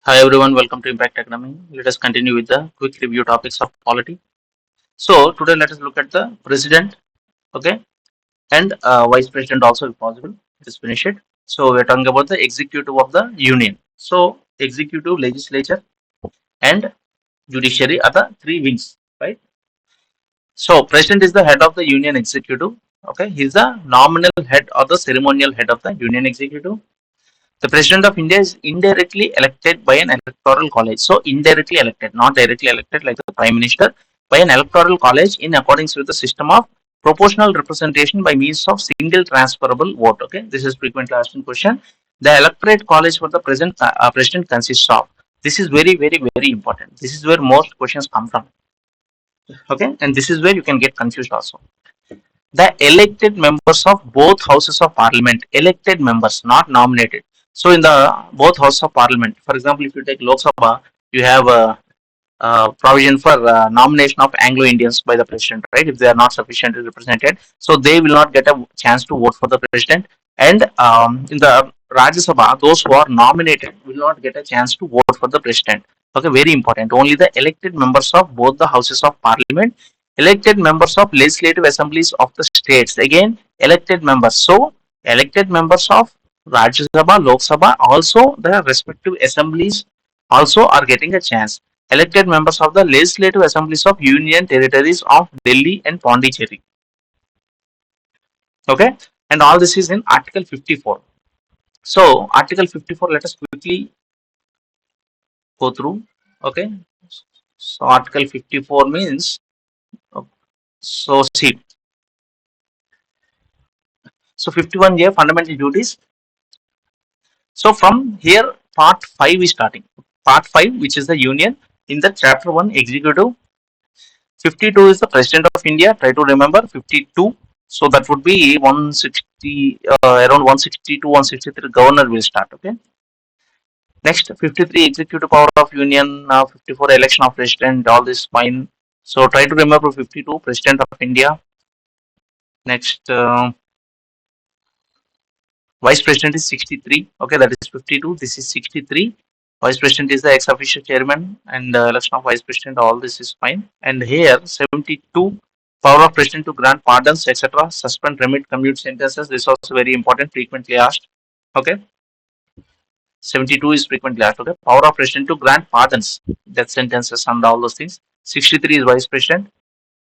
Hi everyone, welcome to Impact Academy. Let us continue with the quick review topics of polity. So today let us look at the president, okay, and vice president also if possible. Let us finish it. So we're talking about the executive of the union. So executive, legislature, and judiciary are the three wings, right? So president is the head of the union executive. Okay, he's the nominal head or the ceremonial head of the union executive. The president of India is indirectly elected by an electoral college. So indirectly elected, not directly elected like the prime minister, by an electoral college in accordance with the system of proportional representation by means of single transferable vote. Okay, this is frequently asked in question. The electorate college for the present president consists of. This is very important. This is where most questions come from. Okay, and this is where you can get confused also. The elected members of both houses of parliament, elected members, not nominated. So in the both houses of parliament, for example, if you take Lok Sabha, you have provision for nomination of Anglo Indians by the president, right? If they are not sufficiently represented, so they will not get a chance to vote for the president. And in the Rajya Sabha, those who are nominated will not get a chance to vote for the president. Okay, very important. Only the elected members of both the houses of parliament, elected members of legislative assemblies of the states. Again, elected members. So, elected members of Rajya Sabha, Lok Sabha, also the respective assemblies also are getting a chance. Elected members of the legislative assemblies of union territories of Delhi and Pondicherry. Okay, and all this is in Article 54. So, Article 54, let us quickly go through. Okay, so Article 54 means, so see, so 51A fundamental duties. So from here, part 5 is starting. Part 5, which is the union, in the chapter 1 executive. 52 is the president of India. Try to remember 52. So that would be 160, around 160 to 163 governor will start. Okay. Next, 53 executive power of union, 54 election of president, all this fine. So try to remember 52 president of India. Next, vice president is 63. Okay, that is 52. This is 63. Vice president is the ex officio chairman, and election of vice president, all this is fine. And here, 72, power of president to grant pardons, etc., suspend, remit, commute sentences. This is also very important, frequently asked. Okay, 72 is frequently asked. Okay, power of president to grant pardons, death sentences, and all those things. 63 is vice president.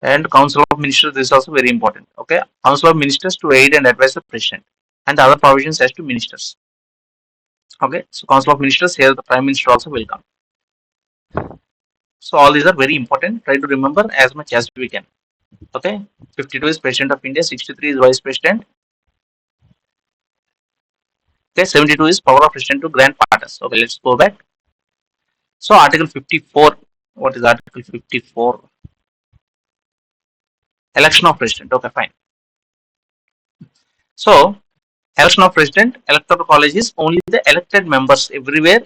And council of ministers, this is also very important. Okay, council of ministers to aid and advise the president, and the other provisions as to ministers. Okay, so council of ministers, here the prime minister also will come. So all these are very important. Try to remember as much as we can. Okay, 52 is president of India, 63 is vice president. Okay, 72 is power of president to grant pardons. Okay, let's go back. So article 54, what is article 54? Election of president. Okay, fine. So election of president, electoral college is only the elected members everywhere,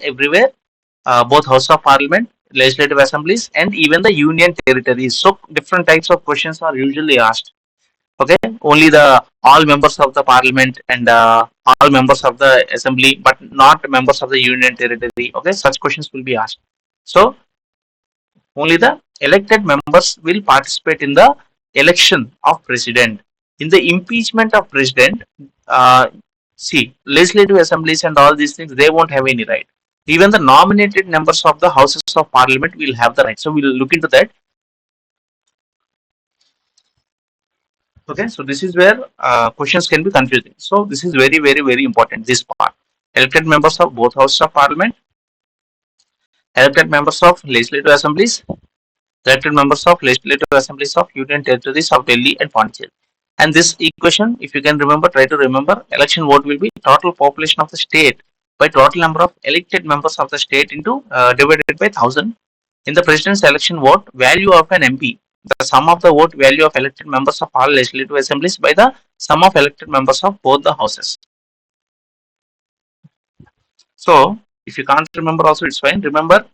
both house of parliament, legislative assemblies, and even the union territories. So different types of questions are usually asked. Okay, only the all members of the parliament and all members of the assembly, but not members of the union territory. Okay, such questions will be asked. So only the elected members will participate in the election of president. In the impeachment of president, uh, see, legislative assemblies and all these things, they won't have any right. Even the nominated members of the houses of parliament will have the right. So we'll look into that. Okay, so this is where questions can be confusing. So this is very important. This part, elected members of both houses of parliament, elected members of legislative assemblies, elected members of legislative assemblies of union territories of Delhi and Pondicherry. And this equation, if you can remember, try to remember, election vote will be total population of the state by total number of elected members of the state into divided by 1000. In the president's election vote, value of an MP, the sum of the vote value of elected members of all legislative assemblies by the sum of elected members of both the houses. So, if you can't remember also, it's fine. Remember,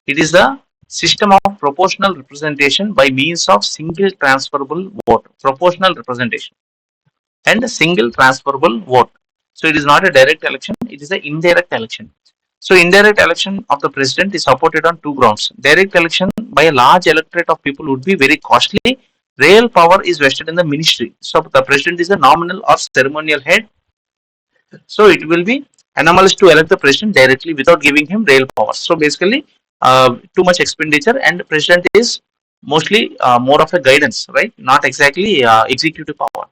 it is the system of proportional representation by means of single transferable vote. Proportional representation and a single transferable vote. So it is not a direct election, it is an indirect election. So indirect election of the president is supported on two grounds. Direct election by a large electorate of people would be very costly. Real power is vested in the ministry. So the president is a nominal or ceremonial head. So it will be anomalous to elect the president directly without giving him real powers. So basically, too much expenditure, and the president is mostly more of a guidance, right? Not exactly executive power.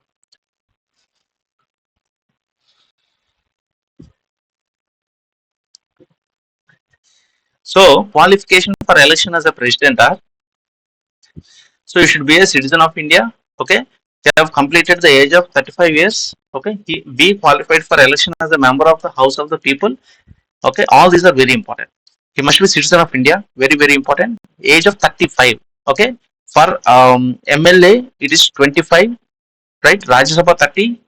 So qualification for election as a president are, so you should be a citizen of India. Okay, you have completed the age of 35 years. Okay, be qualified for election as a member of the House of the People. Okay, all these are very important. He must be citizen of India. Very very important. Age of 35. Okay, for MLA it is 25. Right, Rajya Sabha 30.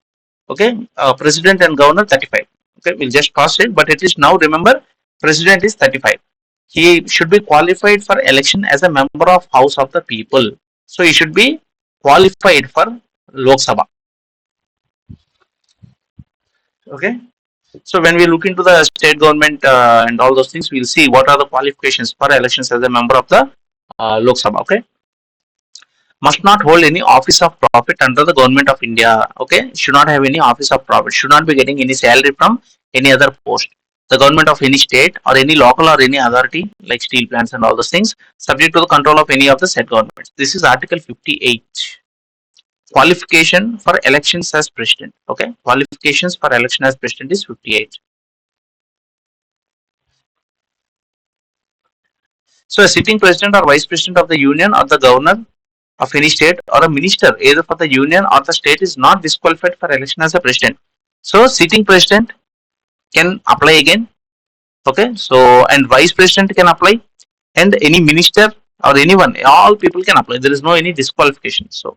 Okay, President and Governor 35. Okay, we'll just pass it. But at least now remember, President is 35. He should be qualified for election as a member of House of the People. So he should be qualified for Lok Sabha. Okay. So when we look into the state government and all those things, we'll see what are the qualifications for elections as a member of the Lok Sabha. Okay. Must not hold any office of profit under the government of India. Okay. Should not have any office of profit. Should not be getting any salary from any other post. The government of any state or any local or any authority like steel plants and all those things subject to the control of any of the said governments. This is Article 58. Qualification for elections as president. Okay, qualifications for election as president is 58. So a sitting president or vice president of the union or the governor of any state or a minister either for the union or the state is not disqualified for election as a president. So sitting president can apply again. Okay, so and vice president can apply, and any minister or anyone, all people can apply. There is no any disqualification. So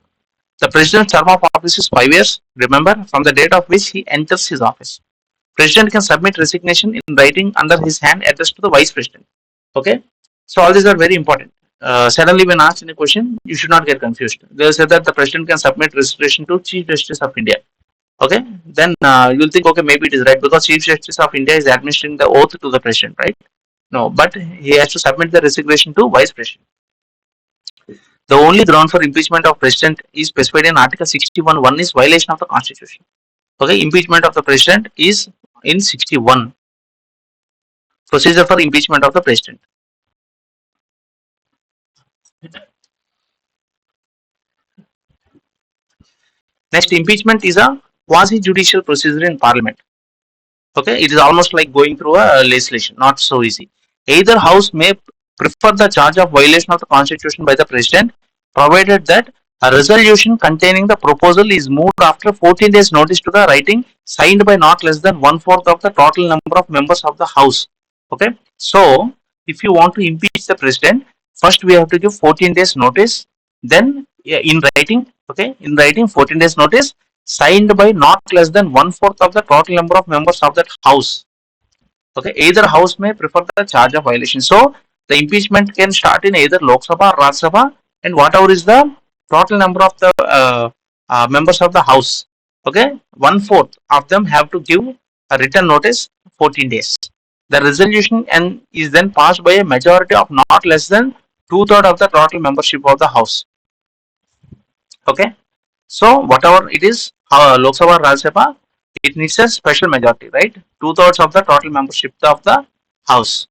the president's term of office is 5 years. Remember, from the date of which he enters his office. President can submit resignation in writing under his hand addressed to the vice president. Okay, so all these are very important. Suddenly, when asked in a question, you should not get confused. They say that the president can submit resignation to Chief Justice of India. Okay, then you'll think, okay, maybe it is right because Chief Justice of India is administering the oath to the president, right? No, but he has to submit the resignation to vice president. The only ground for impeachment of president is specified in Article 61. One is violation of the Constitution. Okay, impeachment of the president is in 61. Procedure for impeachment of the president. Next, impeachment is a quasi-judicial procedure in Parliament. Okay, it is almost like going through a legislation, not so easy. Either house may prefer the charge of violation of the Constitution by the president, provided that a resolution containing the proposal is moved after 14 days notice to the writing signed by not less than one-fourth of the total number of members of the house. Okay, so if you want to impeach the president, first we have to give 14 days notice, then in writing, okay, in writing 14 days notice, signed by not less than one-fourth of the total number of members of that house. Okay, either house may prefer the charge of violation. So the impeachment can start in either Lok Sabha or Rajya Sabha, and whatever is the total number of the members of the house. Okay, one-fourth of them have to give a written notice 14 days. The resolution and is then passed by a majority of not less than two-thirds of the total membership of the house. Okay, so whatever it is, Lok Sabha, Rajya Sabha, it needs a special majority, right? Two-thirds of the total membership of the house.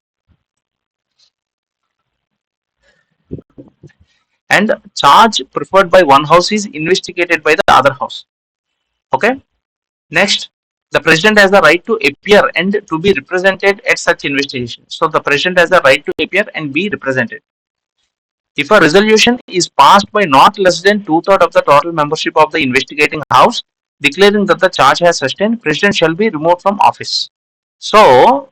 And charge preferred by one house is investigated by the other house. Okay. Next, the president has the right to appear and to be represented at such investigation. So the president has the right to appear and be represented. If a resolution is passed by not less than two-thirds of the total membership of the investigating house, declaring that the charge has sustained, president shall be removed from office. So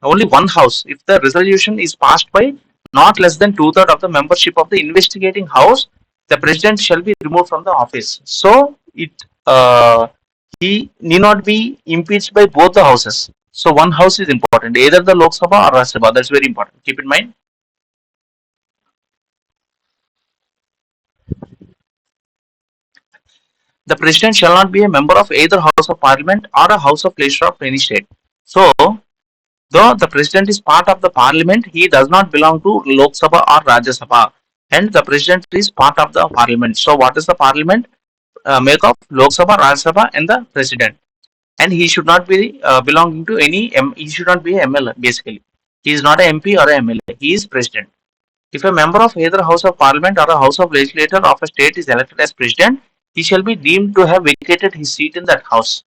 only one house, if the resolution is passed by not less than two-thirds of the membership of the investigating house, the president shall be removed from the office. So he need not be impeached by both the houses. So one house is important, either the Lok Sabha or Rajya Sabha. That's very important. Keep in mind. The president shall not be a member of either House of Parliament or a House of Legislature of any state. So Though the president is part of the parliament, he does not belong to Lok Sabha or Rajya Sabha, and the president is part of the parliament. So, what is the parliament? Make of Lok Sabha, Rajya Sabha, and the president. And he should not be belonging to any. He should not be a MLA. Basically, he is not a MP or a MLA. He is president. If a member of either House of Parliament or a House of Legislature of a state is elected as president, he shall be deemed to have vacated his seat in that house.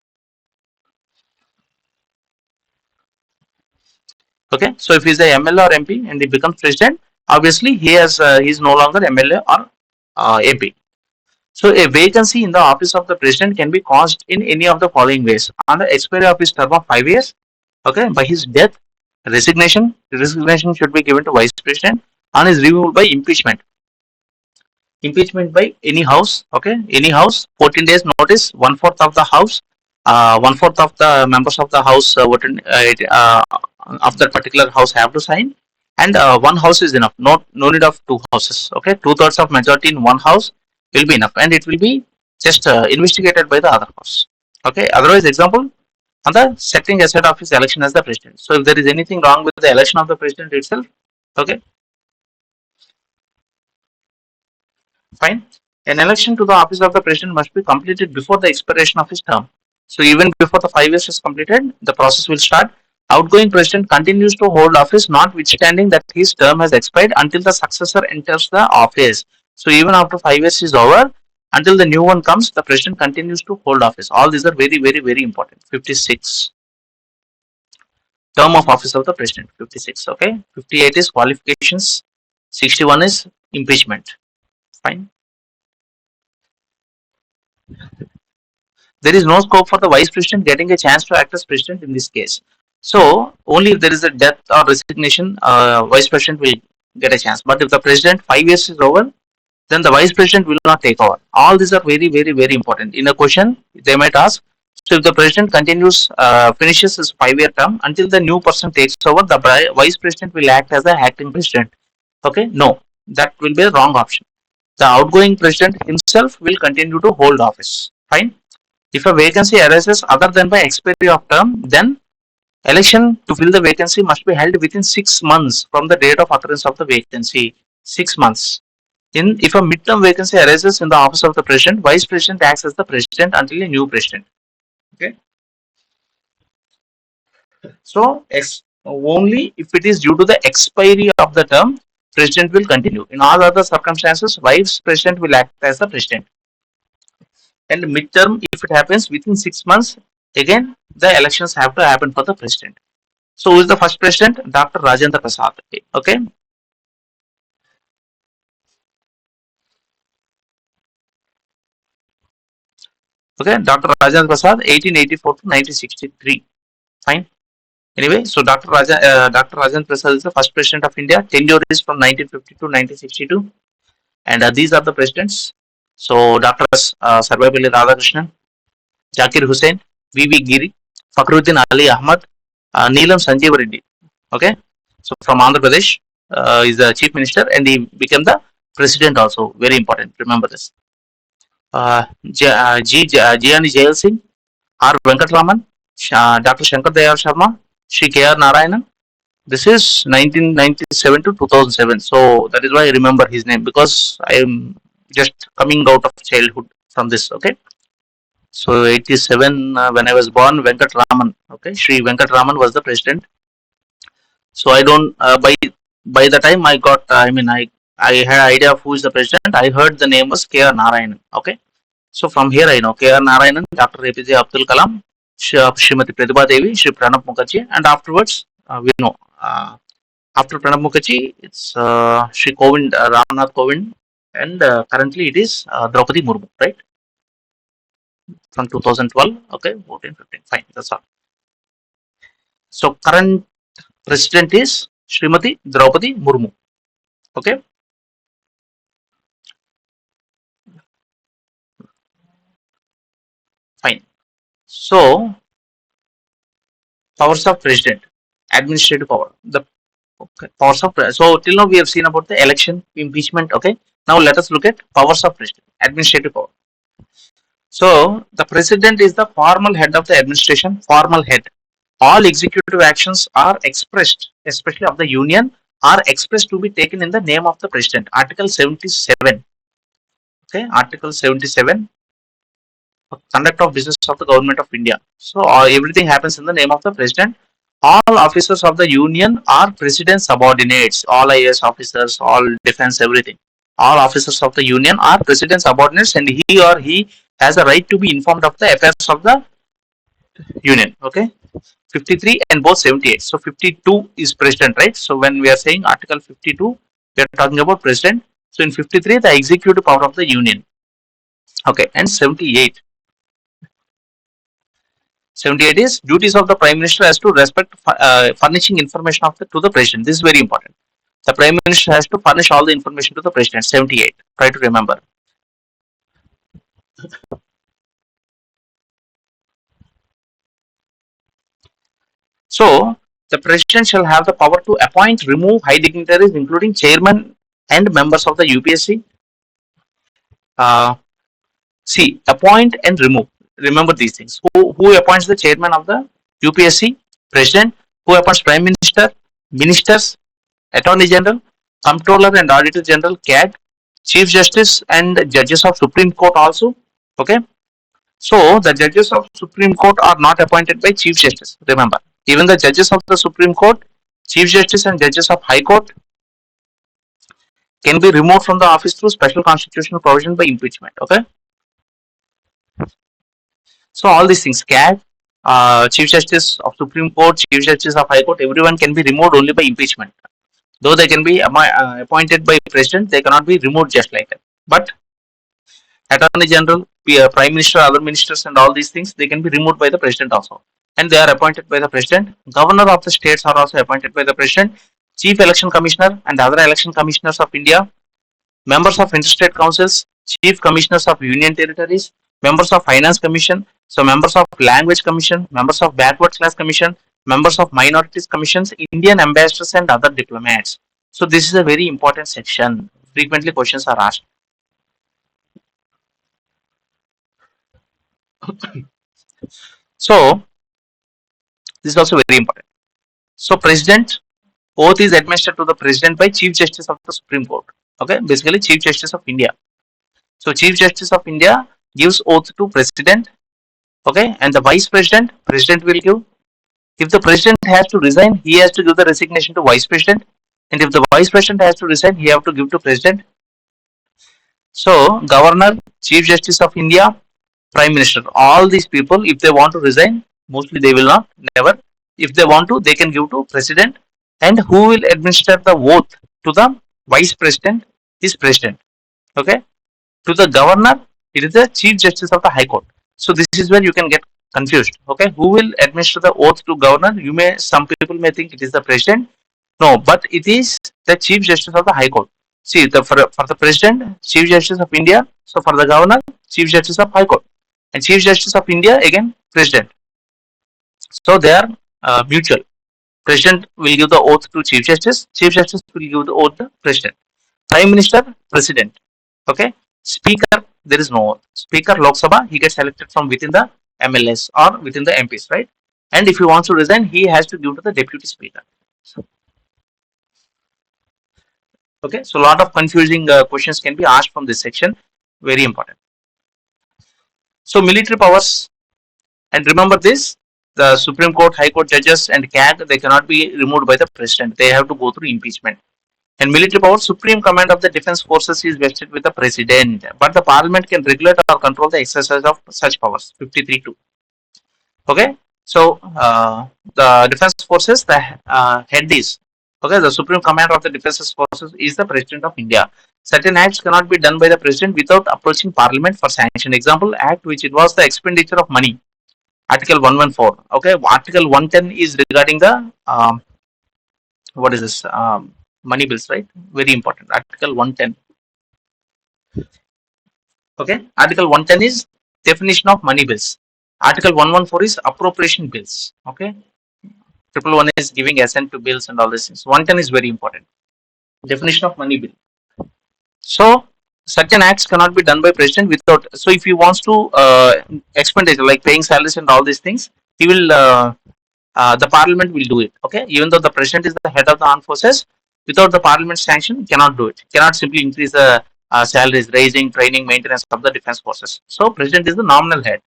Okay, so if he is a MLA or MP and he becomes president, obviously he is no longer MLA or MP. So a vacancy in the office of the president can be caused in any of the following ways: on the expiry of his term of 5 years, okay, by his death, resignation. Resignation should be given to vice president. On his removal by impeachment. Impeachment by any house, okay, any house, 14 days notice, one fourth of the house, one fourth of the members of the house, of that particular house have to sign, and one house is enough, no need of two houses, okay, two-thirds of majority in one house will be enough, and it will be just investigated by the other house, okay. Otherwise, example, on the setting aside of his election as the president. So if there is anything wrong with the election of the president itself, okay, fine. An election to the office of the president must be completed before the expiration of his term. So even before the 5 years is completed, the process will start. Outgoing president continues to hold office, notwithstanding that his term has expired, until the successor enters the office. So even after 5 years is over, until the new one comes, the president continues to hold office. All these are very, very, very important. 56. Term of office of the president. 56. Okay. 58 is qualifications. 61 is impeachment. Fine. There is no scope for the vice president getting a chance to act as president in this case. So only if there is a death or resignation, vice president will get a chance. But if the president 5 years is over, then the vice president will not take over. All these are very, very, very important. In a question, they might ask, so if the president continues, finishes his 5 year term until the new person takes over, the vice president will act as the acting president. Okay, no, that will be a wrong option. The outgoing president himself will continue to hold office. Fine. If a vacancy arises other than by expiry of term, then election to fill the vacancy must be held within 6 months from the date of occurrence of the vacancy. 6 months. In if a midterm vacancy arises in the office of the president, vice president acts as the president until a new president. Okay. So only if it is due to the expiry of the term, president will continue. In all other circumstances, vice president will act as the president. And midterm, if it happens within 6 months, again the elections have to happen for the president. So who is the first president? Dr. Rajendra Prasad. Okay. Okay, Dr. Rajendra Prasad, 1884 to 1963. Fine. Anyway, so Dr. Rajendra Prasad is the first president of India. Tenure is from 1950 to 1962, and these are the presidents. So Dr. Sarvepalli Radhakrishnan, Zakir Hussain, V.V. Giri, Fakhruddin Ali Ahmad, Neelam Sanjeev Reddy. Okay, so from Andhra Pradesh, is the chief minister, and he became the president also. Very important. Remember this. Gianni Jail Singh, R. Venkatraman, Dr. Shankar Dayal Sharma, Sri K.R. Narayanan. This is 1997 to 2007. So that is why I remember his name, because I am just coming out of childhood from this. Okay. So 87, when I was born, Venkatraman. Okay, Sri Venkatraman was the president. So I don't by the time I got, I had idea of who is the president. I heard the name was K.R. Narayanan. Okay. So from here I know K.R. Narayanan, Dr. APJ Abdul Kalam, Srimati Pratibha Devi, Sri Pranab Mukherjee, and afterwards we know after Pranab Mukherjee it's Sri Kovind, Ramnath Kovind, and currently it is Draupadi Murmu, right? From 2012, okay, 14, 15, fine, that's all. So current president is Srimati Draupadi Murmu, okay. Fine. So powers of president, administrative power, the powers of president. So till now we have seen about the election, impeachment. Okay, now let us look at powers of president, administrative power. So the president is the formal head of the administration, formal head all executive actions are expressed, especially of the union, are expressed to be taken in the name of the president. Article 77. Okay, Article 77, conduct of business of the government of India. So everything happens in the name of the president. All officers of the union are president subordinates. All IAS officers, all defense, everything. All officers of the union are president subordinates, and he has a right to be informed of the affairs of the union. Okay, 53 and both 78. So 52 is president, right? So when we are saying Article 52, we are talking about president. So in 53, the executive power of the union. Okay, and 78. 78 is duties of the prime minister as to respect furnishing information of to the president. This is very important. The prime minister has to furnish all the information to the president. 78. Try to remember. So the president shall have the power to appoint, remove high dignitaries, including chairman and members of the UPSC. Uh, See, appoint and remove. Remember these things. Who appoints the chairman of the UPSC? President. Who appoints prime minister, ministers, attorney general, comptroller and auditor general, CAD, chief justice and judges of Supreme Court also. Okay. So the judges of Supreme Court are not appointed by chief justice. Remember, even the judges of the Supreme Court, chief justice and judges of High Court can be removed from the office through special constitutional provision by impeachment. Okay. So all these things, CAD, Chief Justice of Supreme Court, Chief Justice of High Court, everyone can be removed only by impeachment. Though they can be appointed by President, they cannot be removed just like that. But Attorney General, Prime Minister, other ministers, and all these things, they can be removed by the President also. And they are appointed by the President. Governor of the states are also appointed by the President. Chief Election Commissioner and other election commissioners of India, members of interstate councils, chief commissioners of union territories, members of finance commission, so members of language commission, members of backward class commission, members of minorities commissions, Indian ambassadors and other diplomats. So this is a very important section. Frequently questions are asked. So this is also very important. So president oath is administered to the president by chief justice of the Supreme Court. Okay, basically chief justice of India. So chief justice of India gives oath to president. Okay, and the vice president, president will give. If the president has to resign, he has to give the resignation to vice president. And if the vice president has to resign, he have to give to president. So governor, chief justice of India, prime minister, all these people, if they want to resign, mostly they will not, never. If they want to, they can give to president. And who will administer the oath to the vice president is president. Okay, to the governor, it is the chief justice of the High Court. So this is where you can get confused. Okay, who will administer the oath to governor? Some people may think it is the president. No, but it is the chief justice of the High Court. See, for the president, chief justice of India. So for the governor, chief justice of High Court, and chief justice of India again president. So they are mutual. President will give the oath to chief justice. Chief justice will give the oath to president. Prime minister, president. Okay. Speaker, there is no oath. Speaker, Lok Sabha, he gets elected from within the MLS or within the MPs, right? And if he wants to resign, he has to give to the deputy speaker. So, okay, so a lot of confusing questions can be asked from this section. Very important. So military powers, and remember this: the Supreme Court, High Court judges, and CAG, they cannot be removed by the president. They have to go through impeachment. And military power, supreme command of the defense forces is vested with the president, but the parliament can regulate or control the exercise of such powers. 53(2). Okay, so the defense forces, the head is, okay, the supreme commander of the defense forces is the president of India. Certain acts cannot be done by the president without approaching parliament for sanction. Example, act which it was the expenditure of money. Article 114. Okay, Article 110 is regarding the what is this? Money bills, right? Very important. Article 110. Okay, Article 110 is definition of money bills. Article 114 is appropriation bills. Okay, triple one is giving assent to bills and all these things. 110 is very important. Definition of money bill. So certain acts cannot be done by president without. So if he wants to expenditure like paying salaries and all these things, he will the parliament will do it. Okay, even though the president is the head of the armed forces, without the parliament sanction, he cannot do it. He cannot simply increase the salaries, raising, training, maintenance of the defense forces. So, president is the nominal head.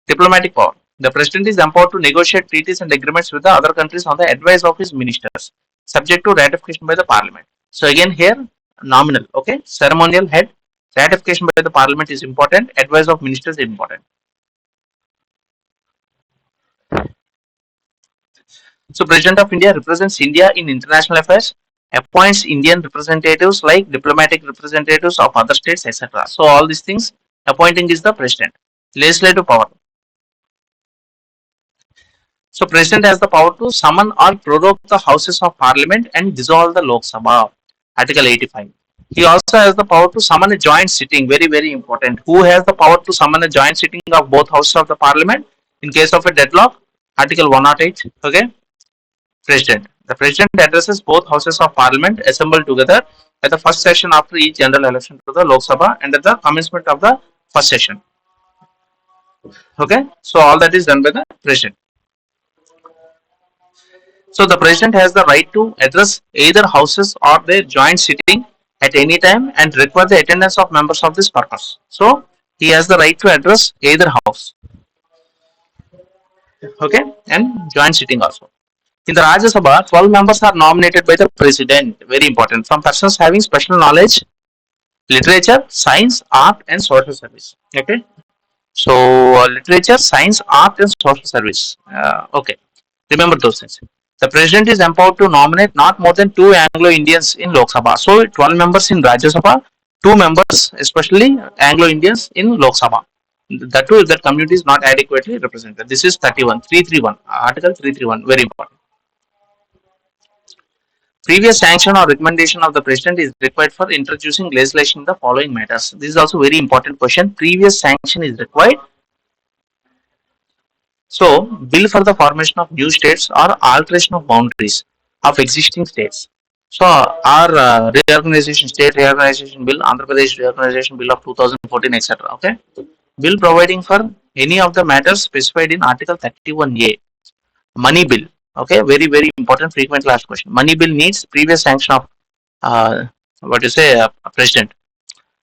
Diplomatic power. The president is empowered to negotiate treaties and agreements with the other countries on the advice of his ministers, subject to ratification by the parliament. So again here, nominal. Okay, ceremonial head. Ratification by the parliament is important. Advice of ministers is important. So President of India represents India in international affairs, appoints Indian representatives like diplomatic representatives of other states, etc. So all these things, appointing is the president. Legislative power. So president has the power to summon or prorogue the houses of parliament and dissolve the Lok Sabha. Article 85. He also has the power to summon a joint sitting. Very, very important. Who has the power to summon a joint sitting of both houses of the parliament in case of a deadlock? Article 108. Okay. President. The president addresses both houses of parliament assembled together at the first session after each general election to the Lok Sabha and at the commencement of the first session. Okay. So all that is done by the president. So the president has the right to address either houses or their joint sitting at any time and require the attendance of members of this purpose. So he has the right to address either house, okay, and joint sitting also. In the Rajya Sabha, 12 members are nominated by the president. Very important, from persons having special knowledge, literature, science, art, and social service. Okay, so literature, science, art, and social service. Okay, remember those things. The president is empowered to nominate not more than two Anglo-Indians in Lok Sabha. So 12 members in Rajya Sabha, two members, especially Anglo-Indians in Lok Sabha. That too, if that community is not adequately represented. This is 31, 331, Article 331, very important. Previous sanction or recommendation of the president is required for introducing legislation in the following matters. This is also very important question. Previous sanction is required. So, bill for the formation of new states or alteration of boundaries of existing states. So, our reorganization, state reorganization bill, Andhra Pradesh reorganization bill of 2014, etc. Okay, bill providing for any of the matters specified in Article 31A. Money bill. Okay, very very important frequently asked question. Money bill needs previous sanction of what you say president.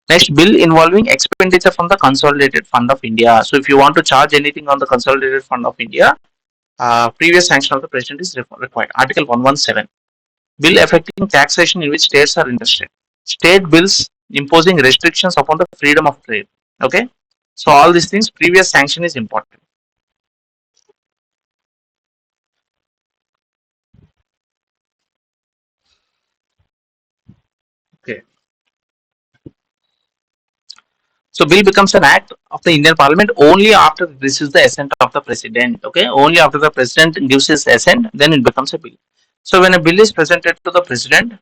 Next, bill involving expenditure from the Consolidated Fund of India. So, if you want to charge anything on the Consolidated Fund of India, previous sanction of the president is required. Article 117. Bill affecting taxation in which states are interested. State bills imposing restrictions upon the freedom of trade. Okay. So, all these things, previous sanction is important. Okay. So bill becomes an act of the Indian Parliament only after it receives the assent of the president. Okay, only after the president gives his assent, then it becomes a bill. So when a bill is presented to the president,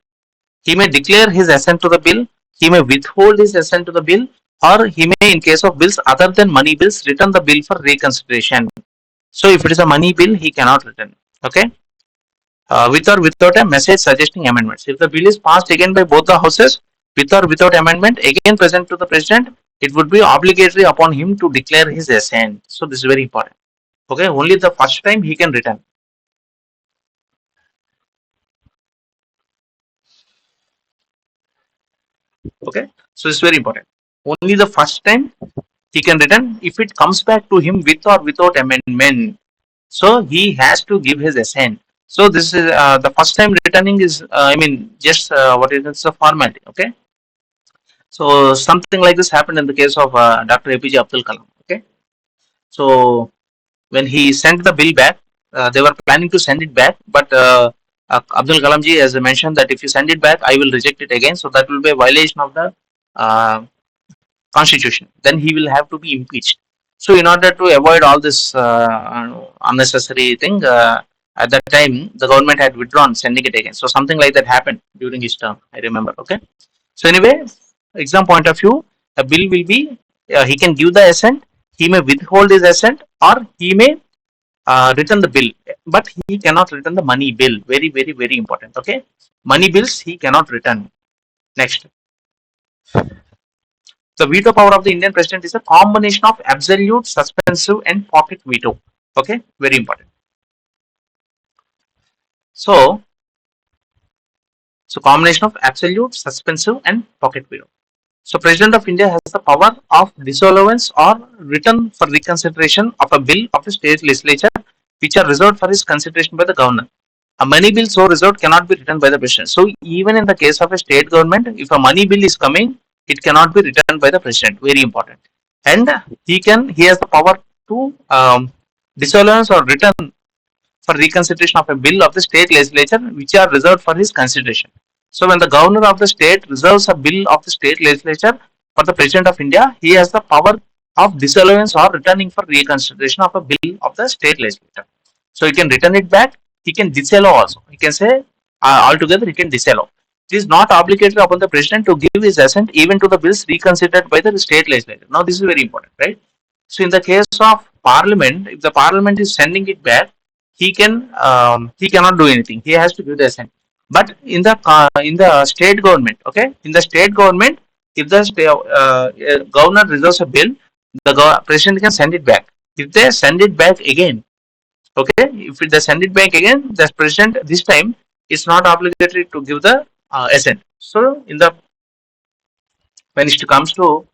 he may declare his assent to the bill, he may withhold his assent to the bill, or he may, in case of bills other than money bills, return the bill for reconsideration. So if it is a money bill, he cannot return. Okay, with or without a message suggesting amendments. If the bill is passed again by both the houses, with or without amendment, again present to the president, it would be obligatory upon him to declare his assent. So this is very important. Okay, only the first time he can return. Okay, so it's very important. Only the first time he can return. If it comes back to him with or without amendment, so he has to give his assent. So this is the first time returning is I mean just what is it's a formality. Okay, so something like this happened in the case of Dr. APJ Abdul Kalam. Okay, so when he sent the bill back, they were planning to send it back, but Abdul Kalam ji has mentioned that if you send it back, I will reject it again. So that will be a violation of the uh, constitution. Then he will have to be impeached. So in order to avoid all this unnecessary thing, at that time the government had withdrawn sending it again. So something like that happened during his term. I remember. Okay. So anyway, exam point of view, a bill will be he can give the assent, he may withhold his assent, or he may return the bill, but he cannot return the money bill. Very very very important. Okay, money bills he cannot return. Next, the veto power of the Indian president is a combination of absolute, suspensive, and pocket veto. Okay, very important. So, combination of absolute, suspensive, and pocket veto. So, President of India has the power of disallowance or return for reconsideration of a bill of the state legislature, which are reserved for his consideration by the governor. A money bill so reserved cannot be returned by the president. So, even in the case of a state government, if a money bill is coming, it cannot be returned by the president. Very important. And he has the power to disallowance or return for reconsideration of a bill of the state legislature which are reserved for his consideration. So when the governor of the state reserves a bill of the state legislature for the president of India, he has the power of disallowance or returning for reconsideration of a bill of the state legislature. So he can return it back, he can disallow also. He can say altogether he can disallow. It is not obligatory upon the president to give his assent even to the bills reconsidered by the state legislature. Now this is very important, right? So in the case of parliament, if the parliament is sending it back, he cannot do anything. He has to give the assent. But in the state government, okay, in the state government, if the governor reserves a bill, the president can send it back. If they send it back again, okay, if they send it back again, the president this time is not obligatory to give the assent. So in the when it comes to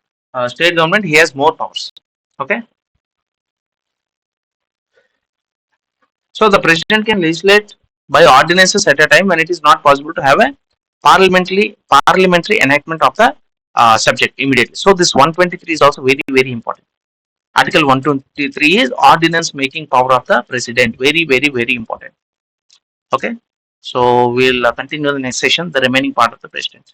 state government, he has more powers. Okay. So the president can legislate by ordinances at a time when it is not possible to have a parliamentary enactment of the subject immediately. So this 123 is also very important. Article 123 is ordinance making power of the president. Very important. Okay. So we'll continue the next session, the remaining part of the president.